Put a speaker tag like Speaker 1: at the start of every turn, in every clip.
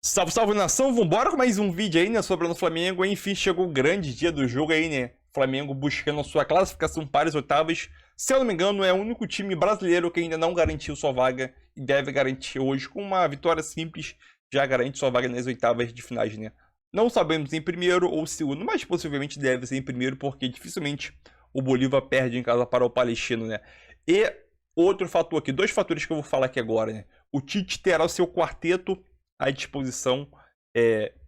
Speaker 1: Salve, salve nação, vambora com mais um vídeo aí, né, sobre o Flamengo. Enfim, chegou o grande dia do jogo aí, né, Flamengo buscando a sua classificação para as oitavas. Se eu não me engano, é o único time brasileiro que ainda não garantiu sua vaga e deve garantir hoje. Com uma vitória simples, já garante sua vaga nas oitavas de finais, né. Não sabemos em primeiro ou segundo, mas possivelmente deve ser em primeiro, porque dificilmente o Bolívar perde em casa para o Palestino, né. E outro fator aqui, dois fatores que eu vou falar aqui agora, né. O Tite terá o seu quarteto à disposição,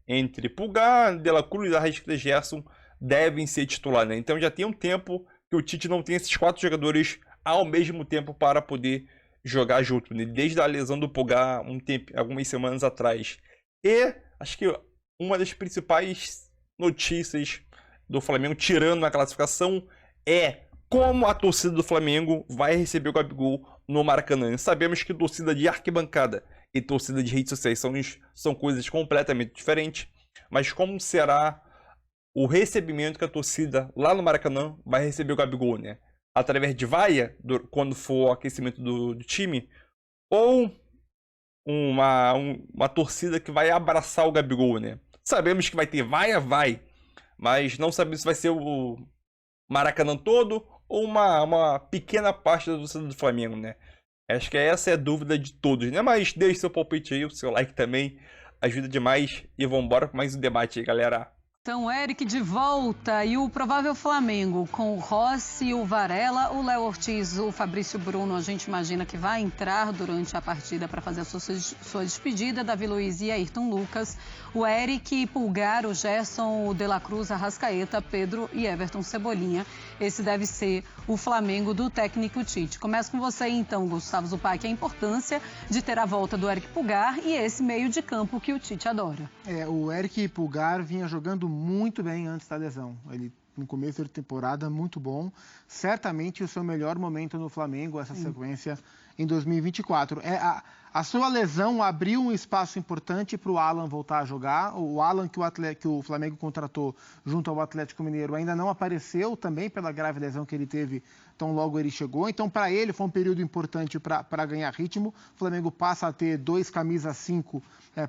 Speaker 1: entre Pulgar, De La Cruz e Arrascaeta, Gerson devem ser titular, né? Então já tem um tempo que o Tite não tem esses quatro jogadores ao mesmo tempo para poder jogar junto, né? Desde a lesão do Pulgar algumas semanas atrás. E acho que uma das principais notícias do Flamengo, tirando a classificação, é como a torcida do Flamengo vai receber o Gabigol no Maracanã. Sabemos que torcida de arquibancada e torcida de redes sociais são coisas completamente diferentes, mas como será o recebimento que a torcida lá no Maracanã vai receber o Gabigol, né? Através de vaia, quando for o aquecimento do time, ou uma torcida que vai abraçar o Gabigol, né? Sabemos que vai ter vaia, mas não sabemos se vai ser o Maracanã todo ou uma pequena parte da torcida do Flamengo, né? Acho que essa é a dúvida de todos, né? Mas deixe seu palpite aí, o seu like também ajuda demais. E vambora com mais um debate aí, galera.
Speaker 2: Então, Eric de volta e o provável Flamengo com o Rossi, o Varela, o Léo Ortiz, o Fabrício Bruno, a gente imagina que vai entrar durante a partida para fazer a sua despedida, Davi Luiz e Ayrton Lucas, o Eric, Pulgar, o Gerson, o De La Cruz, Arrascaeta, Pedro e Everton Cebolinha. Esse deve ser o Flamengo do técnico Tite. Começo com você então, Gustavo Zupac, a importância de ter a volta do Eric Pulgar e esse meio de campo que o Tite adora.
Speaker 3: O Eric Pulgar vinha jogando muito bem antes da lesão. Ele, no começo da temporada, muito bom. Certamente o seu melhor momento no Flamengo, essa sequência em 2024. A sua lesão abriu um espaço importante para o Alan voltar a jogar. O Alan que o Flamengo contratou junto ao Atlético Mineiro ainda não apareceu, também pela grave lesão que ele teve, tão logo ele chegou. Então, para ele, foi um período importante para ganhar ritmo. O Flamengo passa a ter 2 camisas 5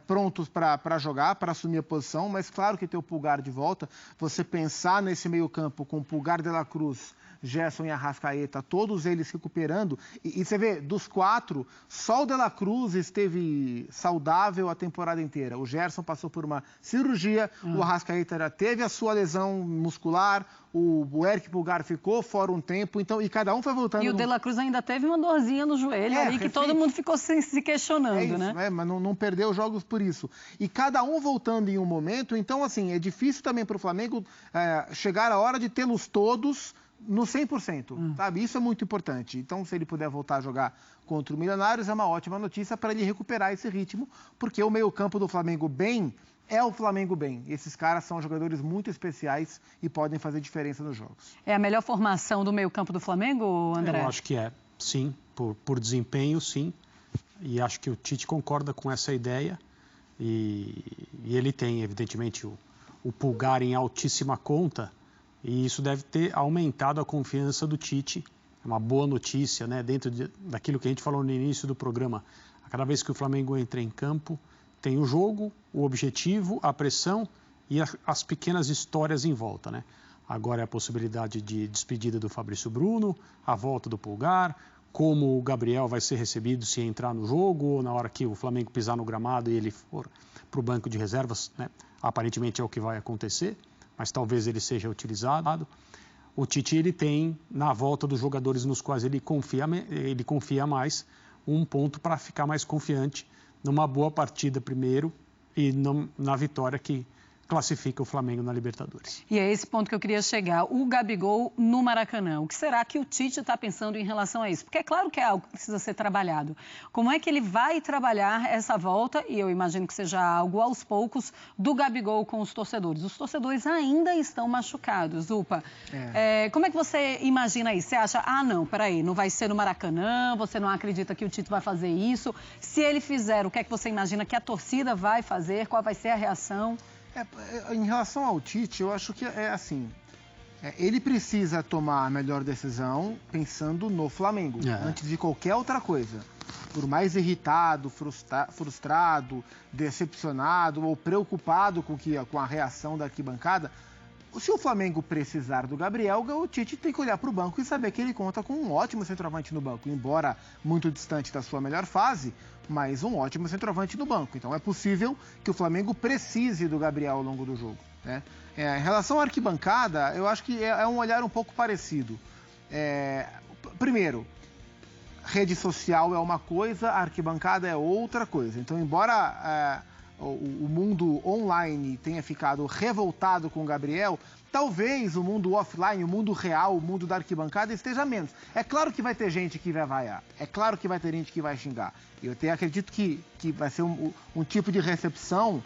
Speaker 3: prontos para jogar, para assumir a posição. Mas, claro que ter o Pulgar de volta, você pensar nesse meio campo com Pulgar, De La Cruz, Gerson e Arrascaeta, todos eles recuperando. E você vê, dos 4, só o De La Cruz esteve saudável a temporada inteira. O Gerson passou por uma cirurgia, o Arrascaeta já teve a sua lesão muscular, o Eric Pulgar ficou fora um tempo, então, e cada um foi voltando.
Speaker 2: E o De La Cruz ainda teve uma dorzinha no joelho ali, que todo mundo ficou se questionando,
Speaker 3: isso,
Speaker 2: né?
Speaker 3: Mas não perdeu jogos por isso. E cada um voltando em um momento, então, assim, é difícil também para o Flamengo chegar a hora de tê-los todos no 100%, sabe? Isso é muito importante. Então, se ele puder voltar a jogar contra o Milionários, é uma ótima notícia para ele recuperar esse ritmo, porque o meio-campo do Flamengo bem é o Flamengo bem. Esses caras são jogadores muito especiais e podem fazer diferença nos jogos.
Speaker 2: É a melhor formação do meio-campo do Flamengo, André?
Speaker 4: Eu acho que é, sim. Por desempenho, sim. E acho que o Tite concorda com essa ideia. E ele tem, evidentemente, o Pulgar em altíssima conta. E isso deve ter aumentado a confiança do Tite. É uma boa notícia, né? Dentro daquilo que a gente falou no início do programa. A cada vez que o Flamengo entra em campo, tem o jogo, o objetivo, a pressão e as pequenas histórias em volta, né? Agora é a possibilidade de despedida do Fabrício Bruno, a volta do Pulgar, como o Gabriel vai ser recebido se entrar no jogo ou na hora que o Flamengo pisar no gramado e ele for para o banco de reservas, né? Aparentemente é o que vai acontecer, mas talvez ele seja utilizado. O Tite, ele tem, na volta dos jogadores nos quais ele confia mais, um ponto para ficar mais confiante numa boa partida primeiro e na vitória que classifica o Flamengo na Libertadores.
Speaker 2: E é esse ponto que eu queria chegar, o Gabigol no Maracanã. O que será que o Tite está pensando em relação a isso? Porque é claro que é algo que precisa ser trabalhado. Como é que ele vai trabalhar essa volta, e eu imagino que seja algo aos poucos, do Gabigol com os torcedores? Os torcedores ainda estão machucados, Upa. Como é que você imagina isso? Você acha, não, peraí, não vai ser no Maracanã, você não acredita que o Tite vai fazer isso? Se ele fizer, o que é que você imagina que a torcida vai fazer? Qual vai ser a reação?
Speaker 3: Em relação ao Tite, eu acho que é assim, ele precisa tomar a melhor decisão pensando no Flamengo, antes de qualquer outra coisa. por mais irritado, frustrado, decepcionado ou preocupado com a reação da arquibancada, se o Flamengo precisar do Gabriel, o Tite tem que olhar para o banco e saber que ele conta com um ótimo centroavante no banco, embora muito distante da sua melhor fase, mas um ótimo centroavante no banco. Então é possível que o Flamengo precise do Gabriel ao longo do jogo, né? Em relação à arquibancada, eu acho que é um olhar um pouco parecido. Primeiro, rede social é uma coisa, a arquibancada é outra coisa. Então, embora o mundo online tenha ficado revoltado com o Gabriel, talvez o mundo offline, o mundo real, o mundo da arquibancada esteja menos. É claro que vai ter gente que vai vaiar, é claro que vai ter gente que vai xingar. Eu até acredito que vai ser um tipo de recepção,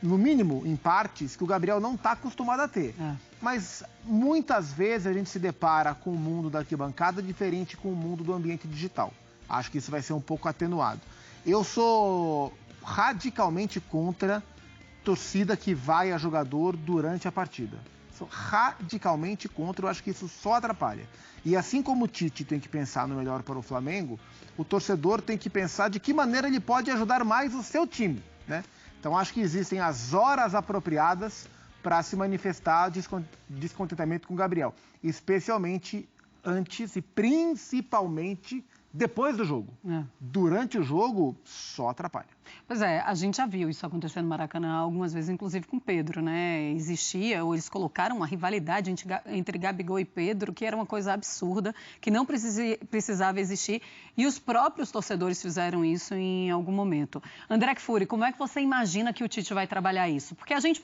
Speaker 3: no mínimo, em partes, que o Gabriel não está acostumado a ter. Mas muitas vezes a gente se depara com o mundo da arquibancada diferente com o mundo do ambiente digital. Acho que isso vai ser um pouco atenuado. Eu sou radicalmente contra torcida que vai a jogador durante a partida. Sou radicalmente contra, eu acho que isso só atrapalha. E assim como o Tite tem que pensar no melhor para o Flamengo, o torcedor tem que pensar de que maneira ele pode ajudar mais o seu time, né? Então acho que existem as horas apropriadas para se manifestar descontentamento com o Gabriel, especialmente antes e principalmente depois do jogo. Durante o jogo, só atrapalha.
Speaker 2: Pois é, a gente já viu isso acontecer no Maracanã algumas vezes, inclusive com o Pedro, né? Existia, ou eles colocaram uma rivalidade entre Gabigol e Pedro, que era uma coisa absurda, que não precisava existir, e os próprios torcedores fizeram isso em algum momento. André Kfouri, como é que você imagina que o Tite vai trabalhar isso? Porque a gente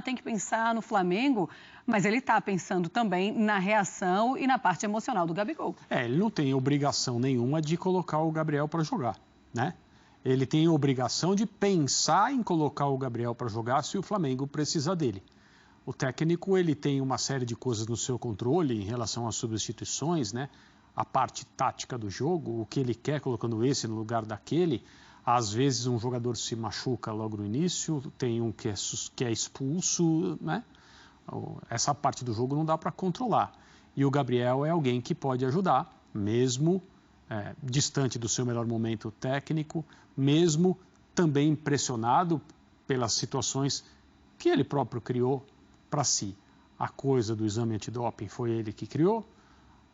Speaker 2: tem que pensar no Flamengo, mas ele está pensando também na reação e na parte emocional do Gabigol.
Speaker 4: Ele não tem obrigação nenhuma de colocar o Gabriel para jogar, né? Ele tem a obrigação de pensar em colocar o Gabriel para jogar se o Flamengo precisar dele. O técnico, ele tem uma série de coisas no seu controle em relação às substituições, né? A parte tática do jogo, o que ele quer colocando esse no lugar daquele. Às vezes um jogador se machuca logo no início, tem um que é expulso, né? Essa parte do jogo não dá para controlar. E o Gabriel é alguém que pode ajudar, mesmo distante do seu melhor momento técnico, mesmo também pressionado pelas situações que ele próprio criou para si. A coisa do exame antidoping foi ele que criou,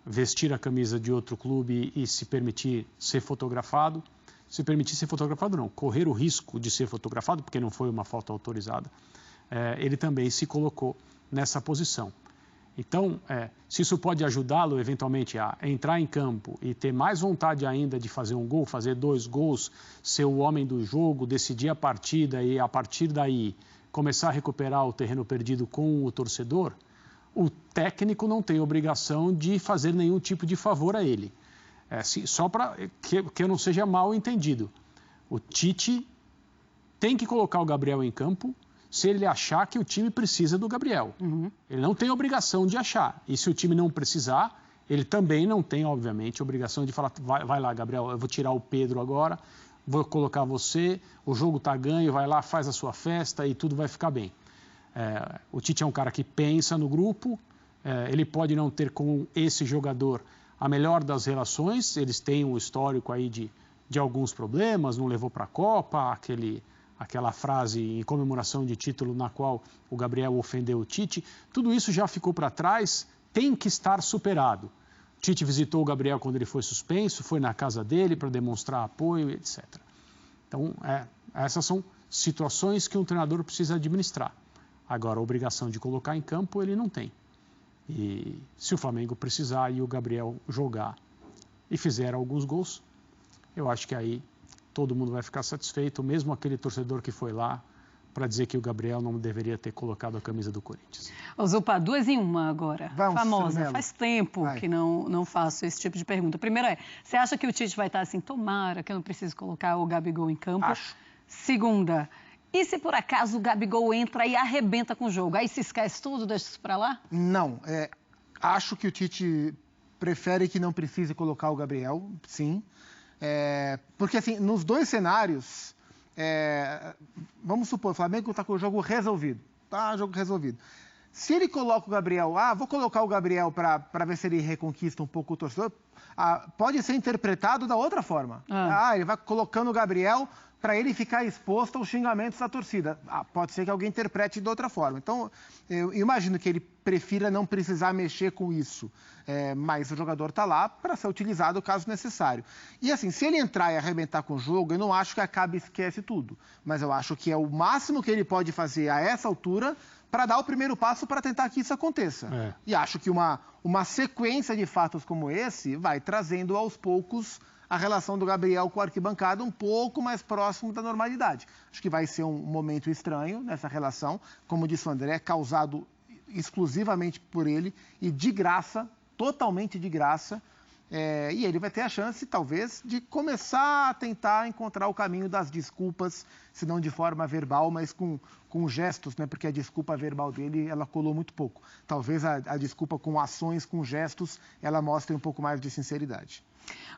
Speaker 4: vestir a camisa de outro clube e se permitir ser fotografado. Se permitir ser fotografado, não, correr o risco de ser fotografado, porque não foi uma falta autorizada, ele também se colocou nessa posição. Então, se isso pode ajudá-lo eventualmente a entrar em campo e ter mais vontade ainda de fazer um gol, fazer 2 gols, ser o homem do jogo, decidir a partida e a partir daí começar a recuperar o terreno perdido com o torcedor, o técnico não tem obrigação de fazer nenhum tipo de favor a ele. Só para que eu não seja mal entendido. O Tite tem que colocar o Gabriel em campo se ele achar que o time precisa do Gabriel. Ele não tem obrigação de achar. E se o time não precisar, ele também não tem, obviamente, obrigação de falar, vai lá, Gabriel, eu vou tirar o Pedro agora, vou colocar você, o jogo está ganho, vai lá, faz a sua festa e tudo vai ficar bem. O Tite é um cara que pensa no grupo, ele pode não ter com esse jogador a melhor das relações, eles têm um histórico aí de alguns problemas, não levou para a Copa, aquela frase em comemoração de título na qual o Gabriel ofendeu o Tite, tudo isso já ficou para trás, tem que estar superado. O Tite visitou o Gabriel quando ele foi suspenso, foi na casa dele para demonstrar apoio, etc. Então, essas são situações que um treinador precisa administrar. Agora, a obrigação de colocar em campo, ele não tem. E se o Flamengo precisar e o Gabriel jogar e fizer alguns gols, eu acho que aí todo mundo vai ficar satisfeito, mesmo aquele torcedor que foi lá para dizer que o Gabriel não deveria ter colocado a camisa do Corinthians.
Speaker 2: Zupa, 2 em 1 agora.
Speaker 3: Vamos,
Speaker 2: famosa. Faz tempo que não faço esse tipo de pergunta. Primeiro você acha que o Tite vai estar assim, tomara que eu não preciso colocar o Gabigol em campo?
Speaker 3: Acho.
Speaker 2: Segunda, e se por acaso o Gabigol entra e arrebenta com o jogo? Aí se esquece tudo, deixa isso para lá?
Speaker 3: Não. Acho que o Tite prefere que não precise colocar o Gabriel, sim. Porque, assim, nos 2 cenários, vamos supor, o Flamengo está com o jogo resolvido. Tá, jogo resolvido. Se ele coloca o Gabriel, vou colocar o Gabriel para ver se ele reconquista um pouco o torcedor, pode ser interpretado da outra forma. Ele vai colocando o Gabriel para ele ficar exposto aos xingamentos da torcida. Pode ser que alguém interprete de outra forma. Então, eu imagino que ele prefira não precisar mexer com isso. Mas o jogador está lá para ser utilizado caso necessário. E assim, se ele entrar e arrebentar com o jogo, eu não acho que acabe e esquece tudo. Mas eu acho que é o máximo que ele pode fazer a essa altura para dar o primeiro passo para tentar que isso aconteça. E acho que uma sequência de fatos como esse vai trazendo aos poucos a relação do Gabriel com a arquibancada um pouco mais próximo da normalidade. Acho que vai ser um momento estranho nessa relação, como disse o André, causado exclusivamente por ele e de graça, totalmente de graça. E ele vai ter a chance, talvez, de começar a tentar encontrar o caminho das desculpas, se não de forma verbal, mas com gestos, né? Porque a desculpa verbal dele, ela colou muito pouco. Talvez a desculpa com ações, com gestos, ela mostre um pouco mais de sinceridade.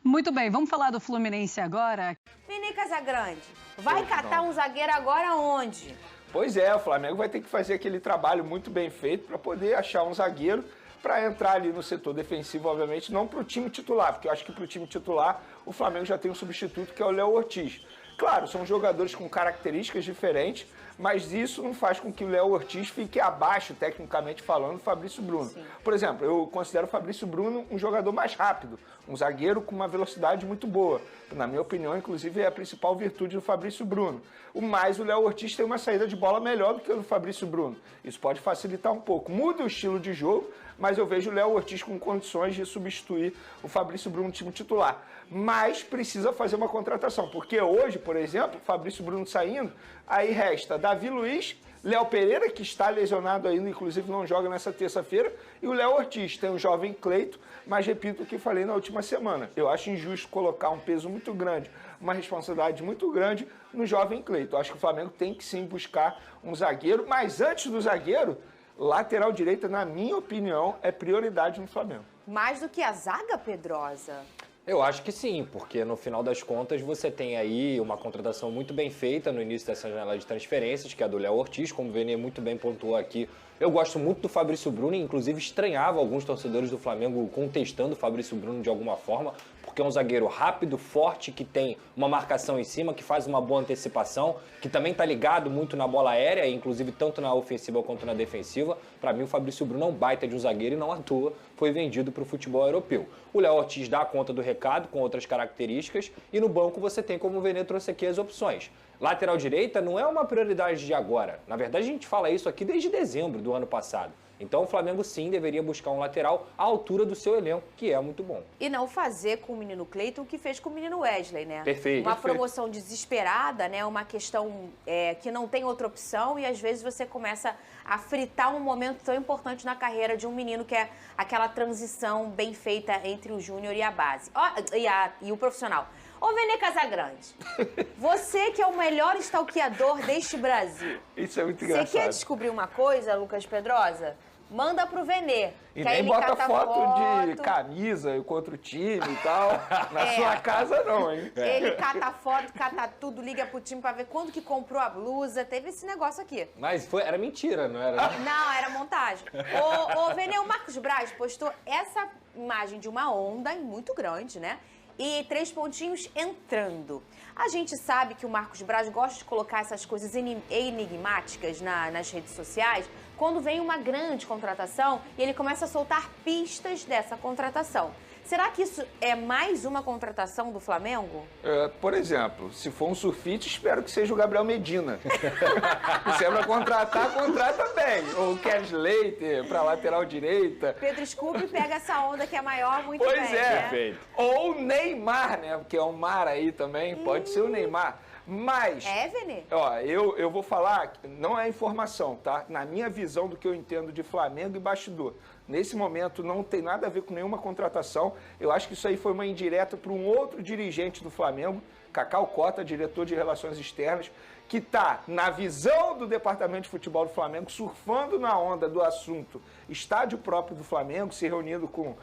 Speaker 2: Muito bem, vamos falar do Fluminense agora.
Speaker 5: Vini Casagrande, vai catar um zagueiro agora onde?
Speaker 6: Pois é, o Flamengo vai ter que fazer aquele trabalho muito bem feito para poder achar um zagueiro para entrar ali no setor defensivo, obviamente, não para o time titular, porque eu acho que para o time titular o Flamengo já tem um substituto que é o Léo Ortiz. Claro, são jogadores com características diferentes, mas isso não faz com que o Léo Ortiz fique abaixo, tecnicamente falando, do Fabrício Bruno. Sim. Por exemplo, eu considero o Fabrício Bruno um jogador mais rápido, um zagueiro com uma velocidade muito boa. Na minha opinião, inclusive, é a principal virtude do Fabrício Bruno. Mas o Léo Ortiz tem uma saída de bola melhor do que o do Fabrício Bruno. Isso pode facilitar um pouco. Muda o estilo de jogo, mas eu vejo o Léo Ortiz com condições de substituir o Fabrício Bruno no time titular. Mas precisa fazer uma contratação, porque hoje, por exemplo, o Fabrício Bruno saindo, aí resta Davi Luiz, Léo Pereira, que está lesionado ainda, inclusive não joga nessa terça-feira, e o Léo Ortiz. Tem o jovem Cleito, mas repito o que falei na última semana. Eu acho injusto colocar um peso muito grande, uma responsabilidade muito grande no jovem Cleito. Eu acho que o Flamengo tem que sim buscar um zagueiro, mas antes do zagueiro, lateral direita, na minha opinião, é prioridade no Flamengo.
Speaker 5: Mais do que a zaga, Pedrosa?
Speaker 7: Eu acho que sim, porque no final das contas você tem aí uma contratação muito bem feita no início dessa janela de transferências, que é a do Léo Ortiz, como o Vene muito bem pontuou aqui. Eu gosto muito do Fabrício Bruno e inclusive estranhava alguns torcedores do Flamengo contestando o Fabrício Bruno de alguma forma, porque é um zagueiro rápido, forte, que tem uma marcação em cima, que faz uma boa antecipação, que também está ligado muito na bola aérea, inclusive tanto na ofensiva quanto na defensiva. Para mim o Fabrício Bruno é um baita de um zagueiro e não à toa foi vendido para o futebol europeu. O Léo Ortiz dá conta do recado com outras características e no banco você tem, como o Vene trouxe aqui, as opções. Lateral direita não é uma prioridade de agora. Na verdade, a gente fala isso aqui desde dezembro do ano passado. Então, o Flamengo, sim, deveria buscar um lateral à altura do seu elenco, que é muito bom.
Speaker 5: E não fazer com o menino Cleiton o que fez com o menino Wesley, né?
Speaker 7: Perfeito.
Speaker 5: Uma promoção desesperada, né? Uma questão que não tem outra opção e, às vezes, você começa a fritar um momento tão importante na carreira de um menino, que é aquela transição bem feita entre o júnior e a base. E o profissional. Ô, Vene Casagrande, você que é o melhor stalkeador deste Brasil.
Speaker 6: Isso é muito engraçado.
Speaker 5: Você quer descobrir uma coisa, Lucas Pedrosa? Manda pro Vene.
Speaker 6: E nem bota foto de camisa contra o time e tal. Na sua casa não, hein?
Speaker 5: Ele cata foto, cata tudo, liga pro time pra ver quando que comprou a blusa. Teve esse negócio aqui.
Speaker 7: Mas era mentira, não era?
Speaker 5: Não, era montagem. O Vene, o Marcos Braz postou essa imagem de uma onda muito grande, né? E 3 pontinhos entrando. A gente sabe que o Marcos Braz gosta de colocar essas coisas enigmáticas nas redes sociais quando vem uma grande contratação e ele começa a soltar pistas dessa contratação. Será que isso é mais uma contratação do Flamengo?
Speaker 6: Por exemplo, se for um surfite, espero que seja o Gabriel Medina. Se é pra contratar, contrata bem. Ou o Kelly Slater pra lateral direita.
Speaker 5: Pedro Scooby pega essa onda que é maior muito
Speaker 6: pois
Speaker 5: bem,
Speaker 6: é.
Speaker 5: né?
Speaker 7: Perfeito.
Speaker 6: Ou o Neymar, né? Porque é um mar aí também. Pode ser o Neymar. Mas,
Speaker 5: Vene?
Speaker 6: ó, eu vou falar, não é informação, tá? Na minha visão do que eu entendo de Flamengo e bastidor. Nesse momento não tem nada a ver com nenhuma contratação. Eu acho que isso aí foi uma indireta para um outro dirigente do Flamengo, Cacau Cota, diretor de Relações Externas, que está, na visão do Departamento de Futebol do Flamengo, surfando na onda do assunto estádio próprio do Flamengo, se reunindo com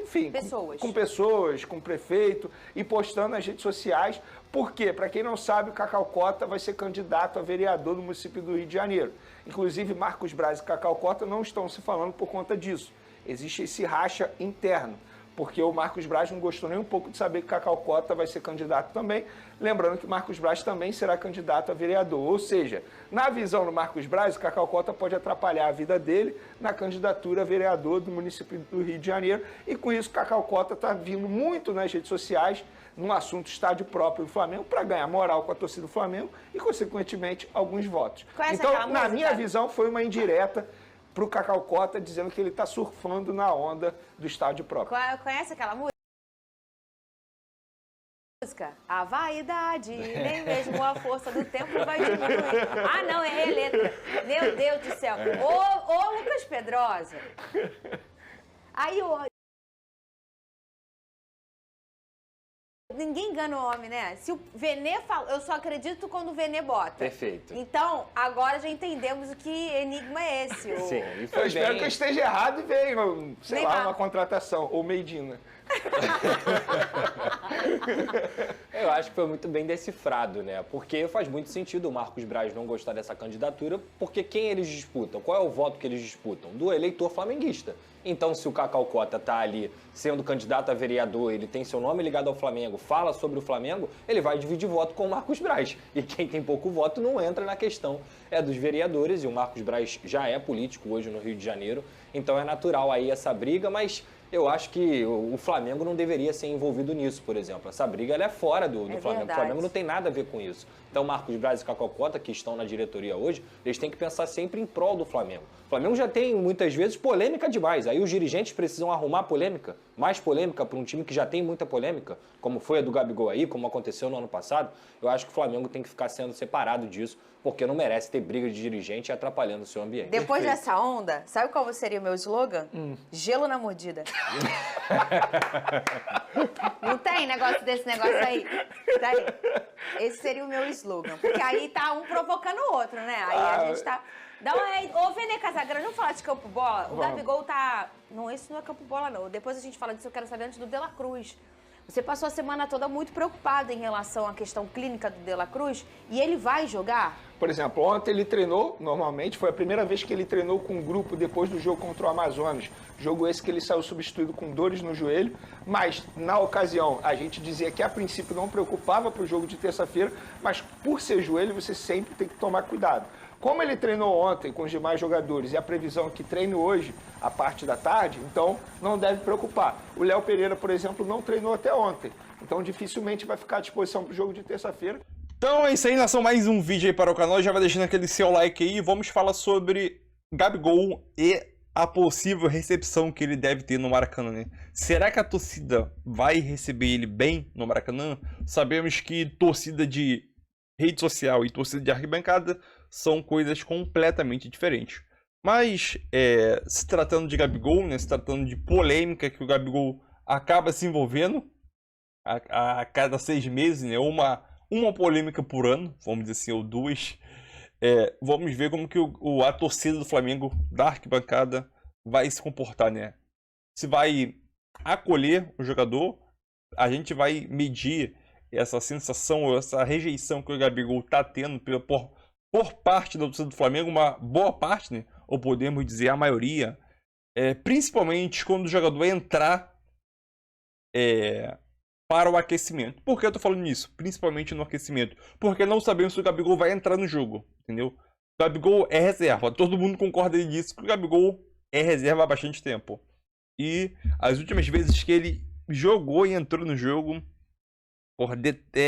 Speaker 6: enfim,
Speaker 5: Pessoas.
Speaker 6: com pessoas, com o prefeito e postando nas redes sociais. Por quê? Para quem não sabe, o Cacau Cota vai ser candidato a vereador do município do Rio de Janeiro. Inclusive, Marcos Braz e Cacau Cota não estão se falando por conta disso. Existe esse racha interno, porque o Marcos Braz não gostou nem um pouco de saber que Cacau Cota vai ser candidato também. Lembrando que Marcos Braz também será candidato a vereador. Ou seja, na visão do Marcos Braz, o Cacau Cota pode atrapalhar a vida dele na candidatura a vereador do município do Rio de Janeiro. E com isso, Cacau Cota está vindo muito nas redes sociais no assunto estádio próprio do Flamengo para ganhar moral com a torcida do Flamengo e, consequentemente, alguns votos.
Speaker 5: Conhece
Speaker 6: então,
Speaker 5: aquela
Speaker 6: na
Speaker 5: música?
Speaker 6: minha visão, foi uma indireta para o Cacau Cota dizendo que ele está surfando na onda do estádio próprio.
Speaker 5: Conhece aquela música? A vaidade, nem mesmo a força do tempo vai diminuir. Ah, não, é a letra. Meu Deus do céu. Ô Lucas Pedrosa. Aí ninguém engana o homem, né? Se o Venê fala, eu só acredito quando o Venê bota.
Speaker 7: Perfeito.
Speaker 5: Então, agora já entendemos o que enigma é esse.
Speaker 7: Sim, e foi
Speaker 6: Eu espero
Speaker 7: bem...
Speaker 6: que eu esteja errado e venha, sei lá,
Speaker 5: Neymar.
Speaker 6: uma contratação, ou Medina.
Speaker 7: Eu acho que foi muito bem decifrado, né? Porque faz muito sentido o Marcos Braz não gostar dessa candidatura, porque quem eles disputam? Qual é o voto que eles disputam? Do eleitor flamenguista. Então, se o Cacau Cota tá ali sendo candidato a vereador, ele tem seu nome ligado ao Flamengo, fala sobre o Flamengo, ele vai dividir voto com o Marcos Braz. E quem tem pouco voto não entra na questão dos vereadores, e o Marcos Braz já é político hoje no Rio de Janeiro, então é natural aí essa briga, mas eu acho que o Flamengo não deveria ser envolvido nisso, por exemplo. Essa briga ela é fora do Flamengo.
Speaker 5: Verdade.
Speaker 7: O Flamengo não tem nada a ver com isso. Então, Marcos Braz e Cacau Cota, que estão na diretoria hoje, eles têm que pensar sempre em prol do Flamengo. O Flamengo já tem, muitas vezes, polêmica demais. Aí os dirigentes precisam arrumar polêmica, mais polêmica para um time que já tem muita polêmica, como foi a do Gabigol aí, como aconteceu no ano passado. Eu acho que o Flamengo tem que ficar sendo separado disso, porque não merece ter briga de dirigente atrapalhando o seu ambiente.
Speaker 5: Depois dessa onda, sabe qual seria o meu slogan? Gelo na mordida. Não tem esse negócio aí? Tá aí. Esse seria o meu slogan. Porque aí tá um provocando o outro, né? Aí a gente tá... Ô, Vene Casagrande, vamos falar de campo bola? O Gabigol tá... Não, isso não é campo bola, não. Depois a gente fala disso, eu quero saber antes do De La Cruz. Você passou a semana toda muito preocupado em relação à questão clínica do De La Cruz e ele vai jogar?
Speaker 6: Por exemplo, ontem ele treinou normalmente, foi a primeira vez que ele treinou com um grupo depois do jogo contra o Amazonas. Jogo esse que ele saiu substituído com dores no joelho, mas na ocasião a gente dizia que a princípio não preocupava para o jogo de terça-feira, mas por ser joelho você sempre tem que tomar cuidado. Como ele treinou ontem com os demais jogadores e a previsão é que treine hoje, a parte da tarde, então não deve preocupar. O Léo Pereira, por exemplo, não treinou até ontem, então dificilmente vai ficar à disposição para o jogo de terça-feira.
Speaker 1: Então é isso aí, nação, mais um vídeo aí para o canal, já vai deixando aquele seu like aí, vamos falar sobre Gabigol e a possível recepção que ele deve ter no Maracanã, né? Será que a torcida vai receber ele bem no Maracanã? Sabemos que torcida de rede social e torcida de arquibancada são coisas completamente diferentes. Mas, se tratando de Gabigol, né, se tratando de polêmica que o Gabigol acaba se envolvendo a cada 6 meses, né, uma polêmica por ano, vamos dizer assim, ou 2, vamos ver como que a torcida do Flamengo, da arquibancada, vai se comportar, né? Se vai acolher o jogador, a gente vai medir essa sensação, ou essa rejeição que o Gabigol está tendo por parte da torcida do Flamengo, uma boa parte, né? Ou podemos dizer a maioria, principalmente quando o jogador entrar para o aquecimento. Por que eu tô falando isso? Principalmente no aquecimento. Porque não sabemos se o Gabigol vai entrar no jogo, entendeu? O Gabigol é reserva. Todo mundo concorda nisso, que o Gabigol é reserva há bastante tempo. E as últimas vezes que ele jogou e entrou no jogo,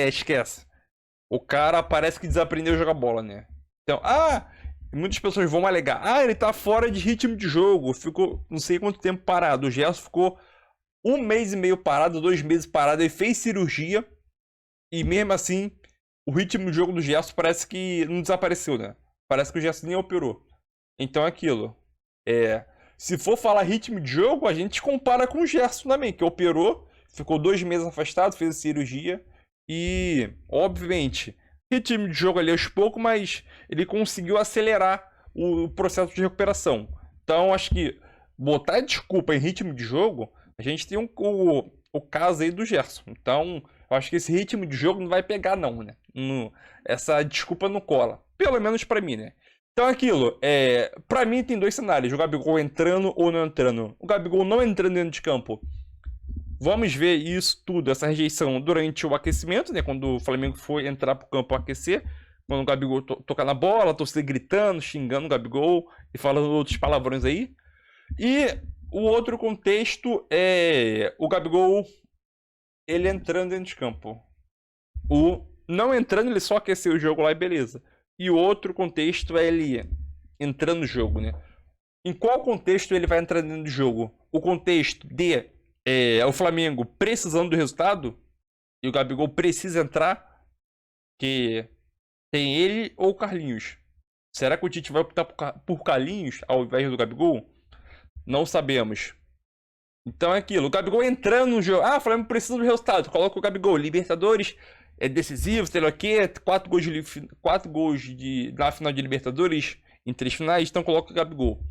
Speaker 1: esquece. O cara parece que desaprendeu a jogar bola, né? Então, muitas pessoas vão alegar, ele tá fora de ritmo de jogo, ficou não sei quanto tempo parado. O Gerson ficou 1 mês e meio parado, 2 meses parado, ele fez cirurgia e mesmo assim o ritmo de jogo do Gerson parece que não desapareceu, né? Parece que o Gerson nem operou. Então é aquilo. Se for falar ritmo de jogo, a gente compara com o Gerson também, que operou, ficou 2 meses afastado, fez a cirurgia e, obviamente, ritmo de jogo ali aos poucos, mas ele conseguiu acelerar o processo de recuperação. Então, acho que botar desculpa em ritmo de jogo A gente tem o caso aí do Gerson. Então, eu acho que esse ritmo de jogo não vai pegar, não, né? Essa desculpa não cola. Pelo menos pra mim, né? Então, aquilo, pra mim tem dois cenários. O Gabigol entrando ou não entrando. O Gabigol não entrando dentro de campo. Vamos ver isso tudo, essa rejeição, durante o aquecimento, né? Quando o Flamengo foi entrar pro campo aquecer. Quando o Gabigol tocar na bola, a torcida gritando, xingando o Gabigol e falando outros palavrões aí. E o outro contexto é o Gabigol, ele entrando dentro de campo. O não entrando, ele só aqueceu o jogo lá e beleza. E o outro contexto é ele entrando no jogo, né? Em qual contexto ele vai entrar dentro do jogo? O contexto de o Flamengo precisando do resultado e o Gabigol precisa entrar, que tem ele ou o Carlinhos. Será que o Tite vai optar por Carlinhos ao invés do Gabigol? Não sabemos. Então é aquilo, o Gabigol entrando no jogo. O Flamengo precisa do resultado. Coloca o Gabigol. Libertadores é decisivo, sei lá o quê. 4 gols na final de Libertadores em 3 finais. Então coloca o Gabigol.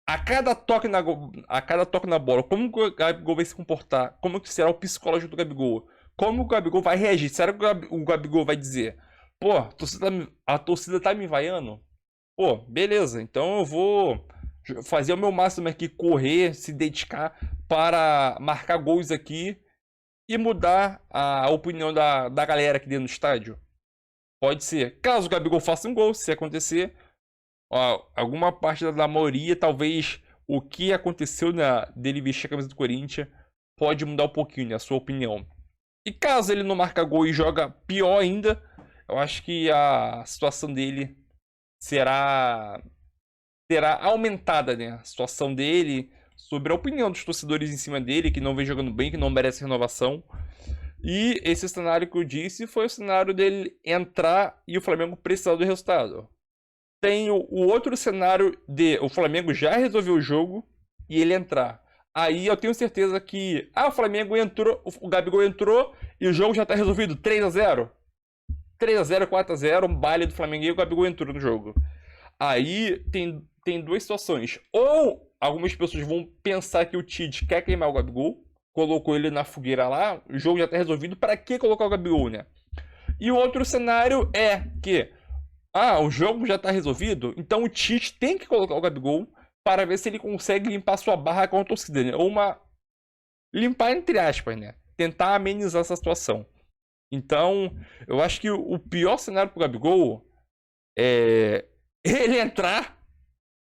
Speaker 1: A cada toque na bola, como que o Gabigol vai se comportar? Como que será o psicológico do Gabigol? Como o Gabigol vai reagir? Será que o Gabigol vai dizer: pô, a torcida tá me vaiando? Pô, beleza, então eu vou fazer o meu máximo aqui, correr, se dedicar para marcar gols aqui e mudar a opinião da galera aqui dentro do estádio. Pode ser. Caso o Gabigol faça um gol, se acontecer, alguma parte da maioria, talvez o que aconteceu dele vestir a camisa do Corinthians pode mudar um pouquinho, né, a sua opinião. E caso ele não marca gol e joga pior ainda, eu acho que a situação dele será aumentada, né? A situação dele, sobre a opinião dos torcedores em cima dele, que não vem jogando bem, que não merece renovação. E esse cenário que eu disse foi o cenário dele entrar e o Flamengo precisar do resultado. Tem o outro cenário de o Flamengo já resolveu o jogo e ele entrar. Aí eu tenho certeza que o Flamengo entrou, o Gabigol entrou e o jogo já está resolvido, 3-0. 3-0, 4-0, um baile do Flamengo e o Gabigol entrou no jogo. Aí tem duas situações. Ou algumas pessoas vão pensar que o Tite quer queimar o Gabigol, colocou ele na fogueira lá, o jogo já tá resolvido, para que colocar o Gabigol, né? E o outro cenário é que o jogo já tá resolvido, então o Tite tem que colocar o Gabigol para ver se ele consegue limpar sua barra com a torcida, né? Ou limpar entre aspas, né? Tentar amenizar essa situação. Então, eu acho que o pior cenário pro Gabigol é ele entrar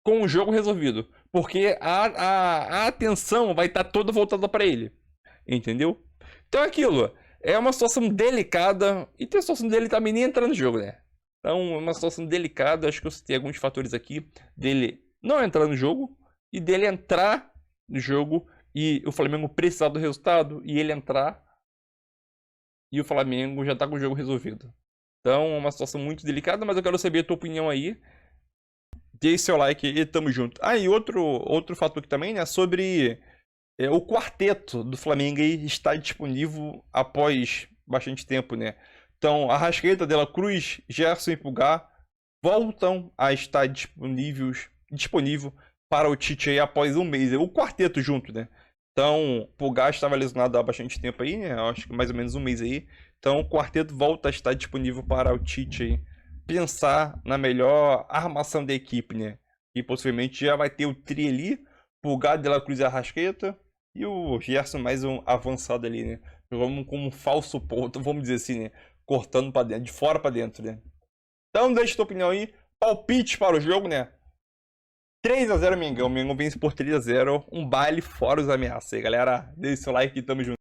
Speaker 1: com o jogo resolvido. Porque a atenção vai estar toda voltada para ele. Entendeu? Então é aquilo. É uma situação delicada. E tem a situação dele também nem entrar no jogo, né? Então é uma situação delicada. Acho que eu citei alguns fatores aqui. Dele não entrar no jogo. E dele entrar no jogo. E o Flamengo precisar do resultado. E ele entrar. E o Flamengo já tá com o jogo resolvido. Então é uma situação muito delicada. Mas eu quero saber a tua opinião aí. Deixe seu like e tamo junto. E outro fator aqui também, né? Sobre o quarteto do Flamengo aí estar disponível após bastante tempo, né? Então, Arrascaeta, De La Cruz, Gerson e Pulgar voltam a estar disponível para o Tite aí após um mês. O quarteto junto, né? Então, Pulgar estava lesionado há bastante tempo aí, né? Acho que mais ou menos um mês aí. Então, o quarteto volta a estar disponível para o Tite aí pensar na melhor armação da equipe, né? E possivelmente já vai ter o tri ali, Pulgar, De La Cruz e Arrascaeta, e o Gerson mais um avançado ali, né? Jogando como um falso ponto, vamos dizer assim, né? Cortando para dentro, de fora para dentro, né? Então deixa a tua opinião aí, palpite para o jogo, né? 3-0 Mengão, o Mengão vence por 3-0, um baile fora os ameaças aí, galera. Deixa seu like e tamo junto.